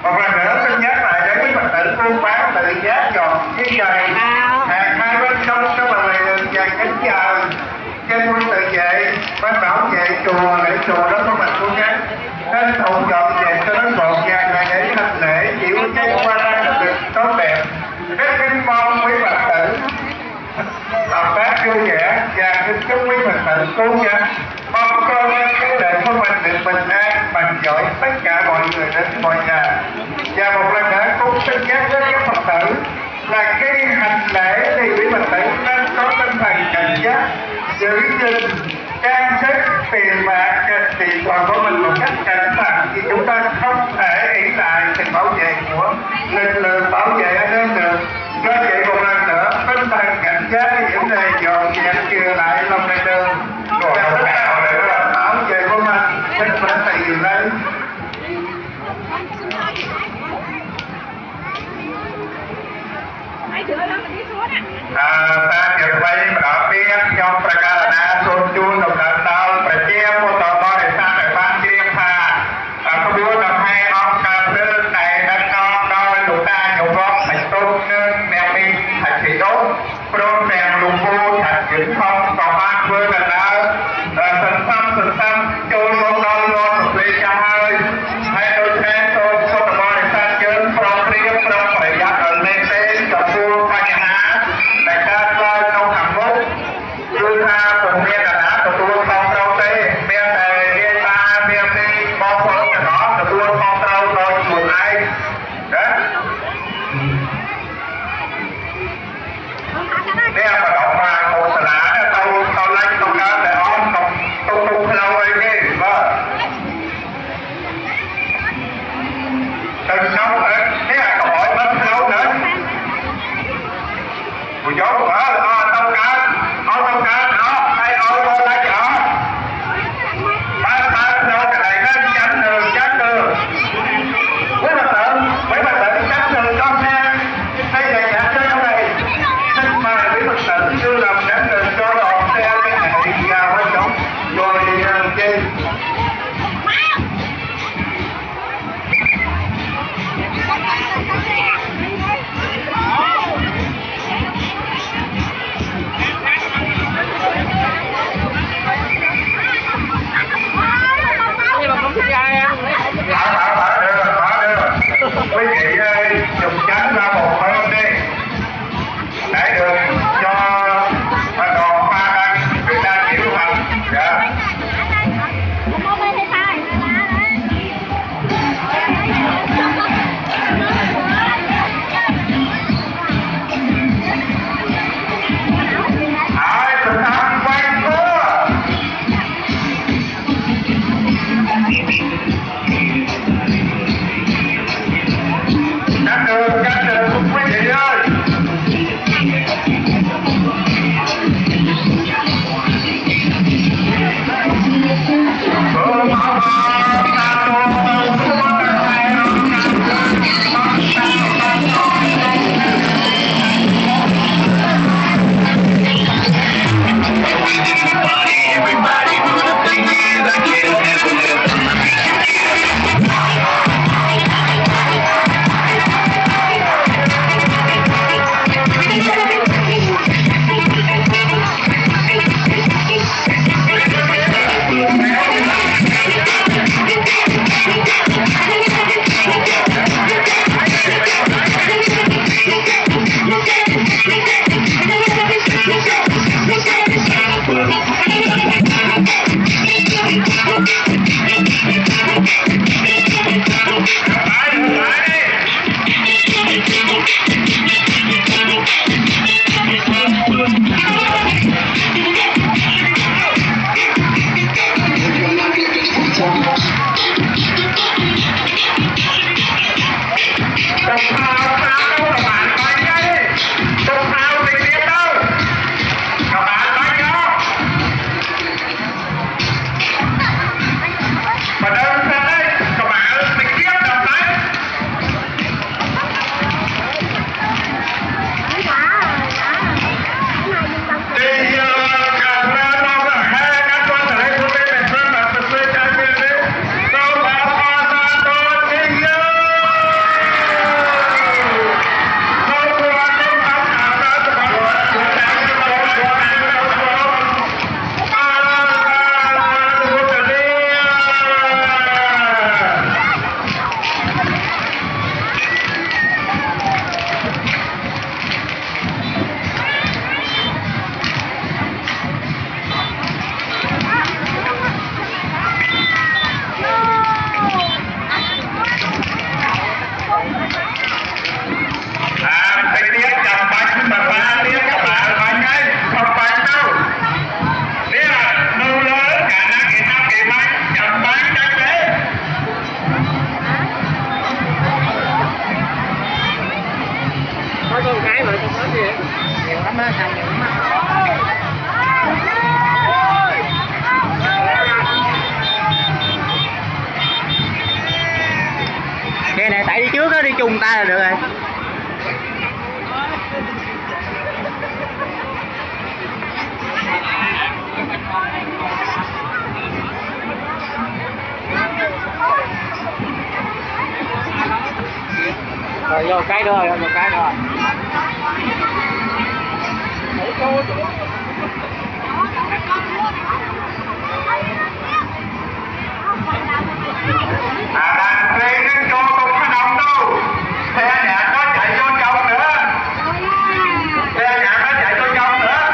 Một lần nữa xin nhắc lại để quý Phật tử buôn bán tự giác dọn chiếc giày hàng hai bên sông các bà mày đường dàn cánh chờ trên quân tự vệ ban bảo vệ chùa để chùa đó có mặt cô nhé nên thụ dọn dẹp cho nó gọn gàng và để hành lễ chịu cái qua đây được tốt đẹp. Rất kính mong quý Phật tử hợp tác vui vẻ và kính chúc quý Phật tử cứu nhé. Mong con cái lễ của mình được bình an bằng giỏi tất cả mọi người đến mọi nhà. Và một lần nữa cũng xin nhắc với các Phật tử là khi hành lễ thì quý Phật tử nên có tinh thần cảnh giác, giữ gìn trang sức tiền bạc tiền toàn của mình một cách cẩn thận, thì chúng ta không thể ỷ lại sự bảo vệ của lực lượng bảo vệ ở nơi được. Do vậy một lần nữa tinh thần cảnh giác cái vấn đề dọn dẹp chừa lại lòng lề đường và tất cả sự bảo vệ của mình phải tìm lấy. Ta được vay bảo biết trongประการណាសូមជួនដំណើរដល់ប្រជាពុទ្ធបរិស័ទឲ្យបានជ្រាបថាក្បួនដង្ហែអង្គការព្រឹកដែលដឹកនាំដោយលោកតាញោមវត្តបច្ចុប្បន្ននិងអ្នកមីថៃពីដូព្រមទាំងលោកពូថាជិនផងក៏បានធ្វើដំណើរសន្សំចូលមកដល់វត្តប្រទេសចាស់ហើយដូច្នេះសូមពុទ្ធបរិស័ទយើងប្រុងប្រៀបប្រុងប្រយ័ត្នឲ្យមែនទេចំពោះបញ្ហាដែលកើតឡើងក្នុងខាងមុខគឺថាពុំមានអាណាទទួលខុសត្រូវទេមានតែរាជការមានទីបងប្អូនទាំងអស់ទទួលខុសត្រូវដោយខ្លួនឯងណានេះបដិមាឃោសនាទៅឡាញ់ក្នុងការតែអត់ទុកផ្លូវអីទេបាទទៅខ្ញុំនេះក៏ឲ្យបិទផ្លូវដែរពួកយកអត់ต้องการអត់ឲ្យមកឡាច់អត់បានផ្លូវកន្លែងហ្នឹងចាំទៅវិញទៅចាំទៅដល់ណាហើយតែចាំទៅហើយទឹកមកវិញទៅគឺlàm đến từ cho đòn xe cái này ra với giống rồi chơi quý vị ơi, dùng tránh ra một bên đi để được cho đoàn pha đăng người ta chịu hành. trước đó đi chung tay là được rồi. Rồi vô cái nữa rồi, vô cái nữa rồi. Đàn xe nó cho không có đông đâu. Xe nhạc nó chạy vô trong nữa. Xe nhạc nó chạy vô trong nữa.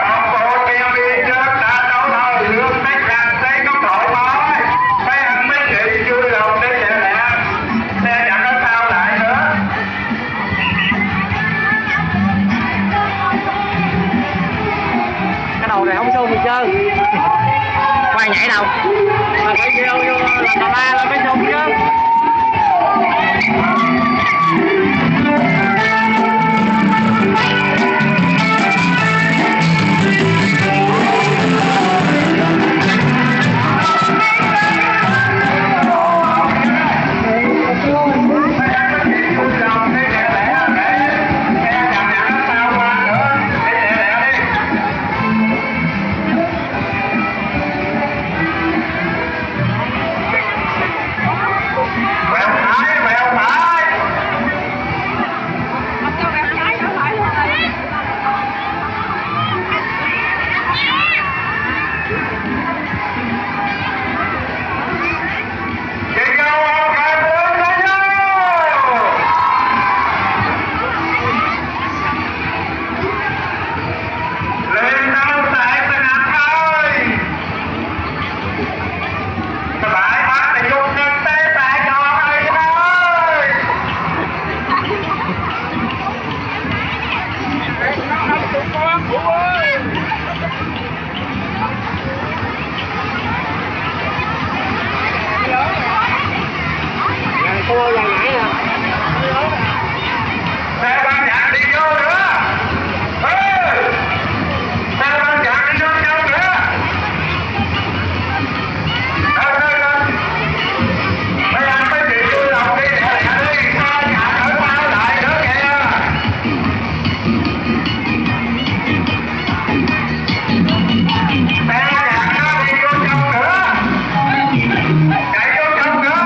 Ông cô kia đi trước đã đâu thôi lương mấy làng xe có tội thôi. Mấy anh mấy chị vui lòng để chạy lẹ. Xe chẳng có sao lại nữa. Cái đầu này không xôn gì trơn. Quay nhảy đâu mà phải vô là ba là mới xôn chứ. Cô dài nhảy nè. Xe ban nhạc đi vô nữa. Xe ban nhạc đi vô trong nữa. Mấy anh mấy chị vui lòng đi lẹ lẹ đi. Xe nhạc ở bao lại nữa kìa. Xe nhạc nó đi vô trong nữa. Chạy vô trong nữa.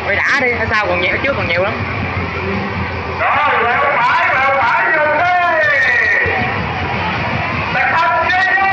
Quay đã đi, ở sau còn nhiều, ở trước còn nhiều lắm. Rồi, leo phải vô đi. Đặt thật đi vô.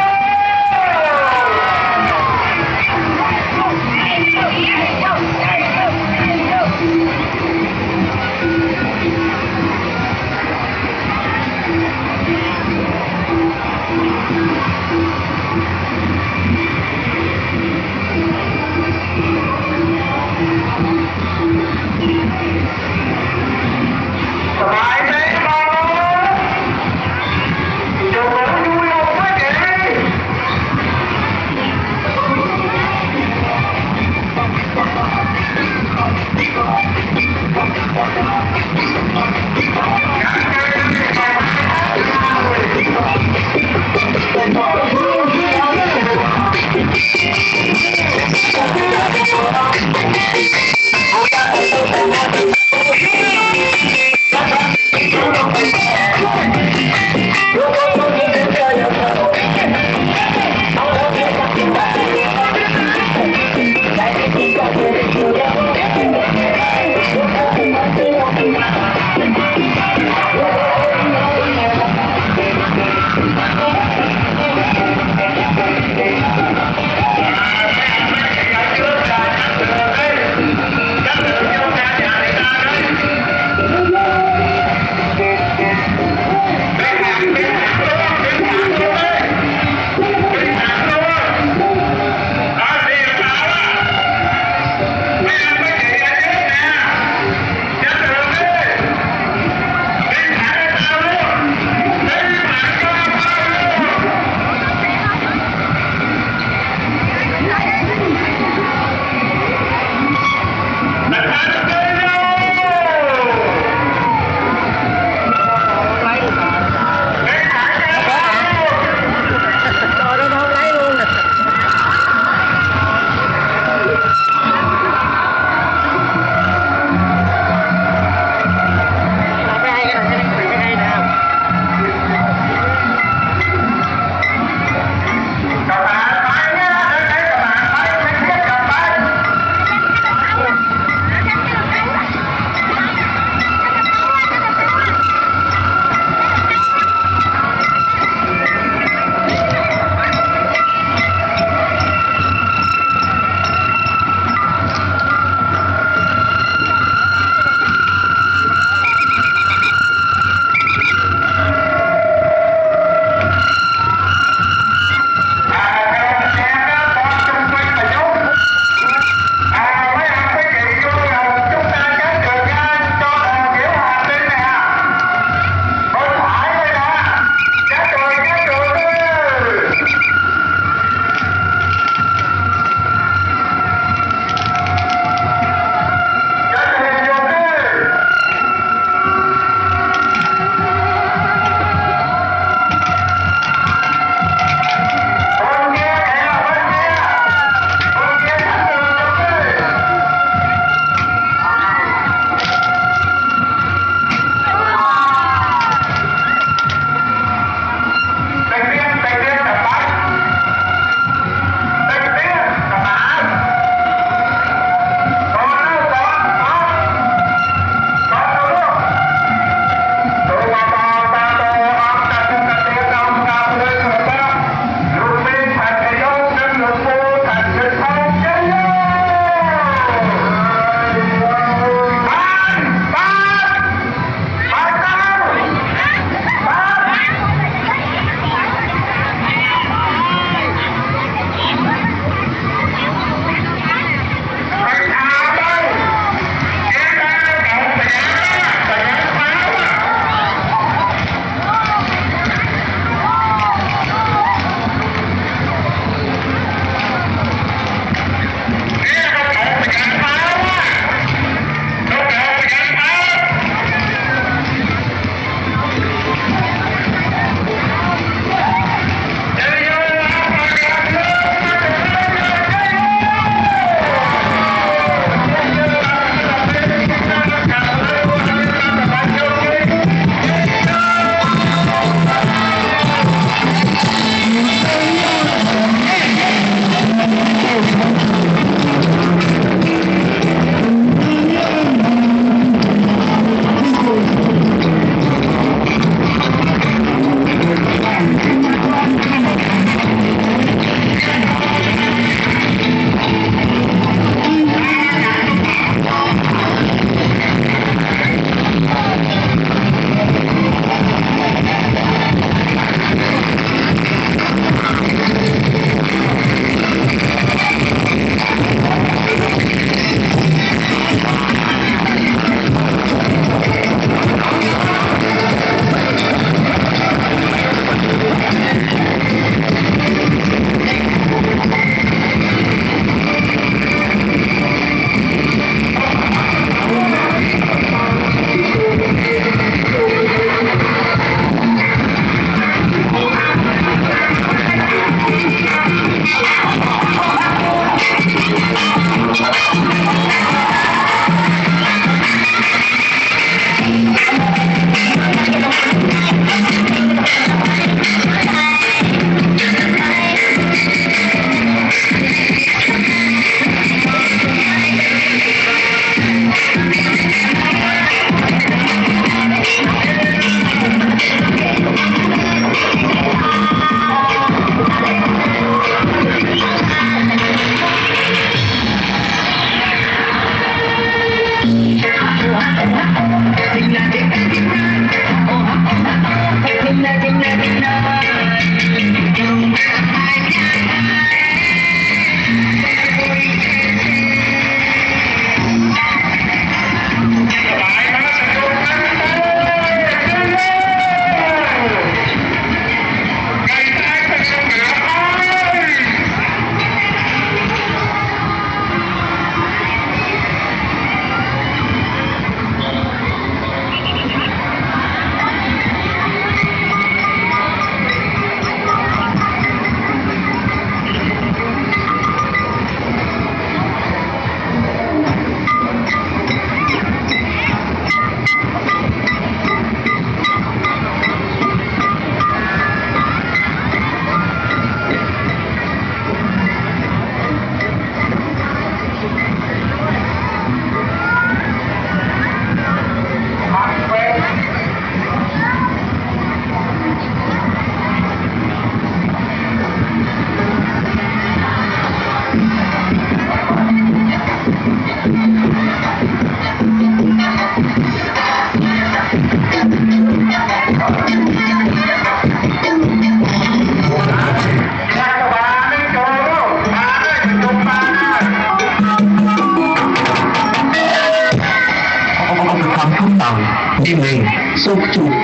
chúc chúc